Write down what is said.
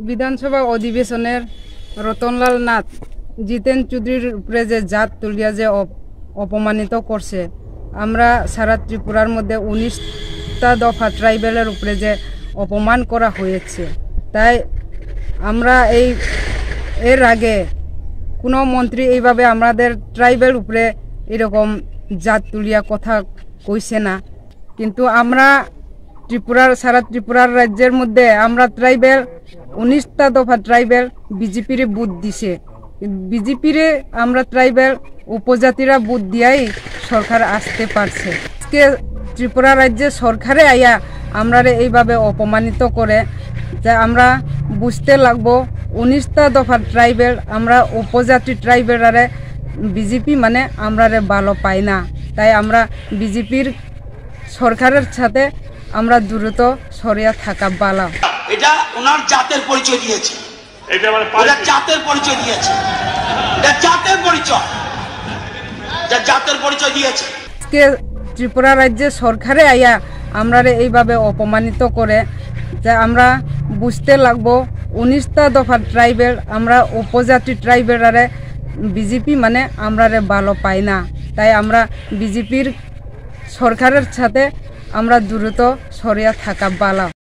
বিধানসভা অধিবেশনের রতনলাল নাথ জিতেন চৌধুরীর উপরে যে জাত তুলিয়া যে অপমানিত করছে, আমরা সারা ত্রিপুরার মধ্যে 19টা দফা ট্রাইবেলের উপরে যে অপমান করা হয়েছে, তাই আমরা এর আগে কোনো মন্ত্রী এইভাবে আমাদের ট্রাইবেল উপরে এরকম জাত তুলিয়া কথা কইছে না। কিন্তু আমরা সারা ত্রিপুরার রাজ্যের মধ্যে আমরা ট্রাইবেল 19টা দফা ট্রাইবেল বিজেপির বুথ দিছে। বিজেপির আমরা ট্রাইবেল উপজাতিরা বুথ দিয়াই সরকার আসতে পারছে। আজকে ত্রিপুরা রাজ্যে সরকারে আইয়া আমরা এইভাবে অপমানিত করে, যে আমরা বুঝতে লাগবো 19টা দফা ট্রাইবেল আমরা উপজাতি ট্রাইবেলারে বিজেপি মানে আমরা ভালো পাই না। তাই আমরা বিজেপির সরকারের সাথে আমরা দ্রুত সরিয়া থাকা ভালো। এটা ওনার জাতের পরিচয় দিয়েছে, এটা জাতের পরিচয় দিয়েছে, এটা জাতের পরিচয়, এটা জাতের পরিচয় দিয়েছে। আজকে ত্রিপুরা রাজ্যে সরকারে আইয়া আমরা এইভাবে অপমানিত করে, যে আমরা বুঝতে লাগবো 19টা দফা ট্রাইবেল আমরা উপজাতি ট্রাইবেলারে বিজেপি মানে আমরা ভালো পাই না। তাই আমরা বিজেপির সরকারের সাথে আমরা দ্রুত সরিয়া থাকা ভালো।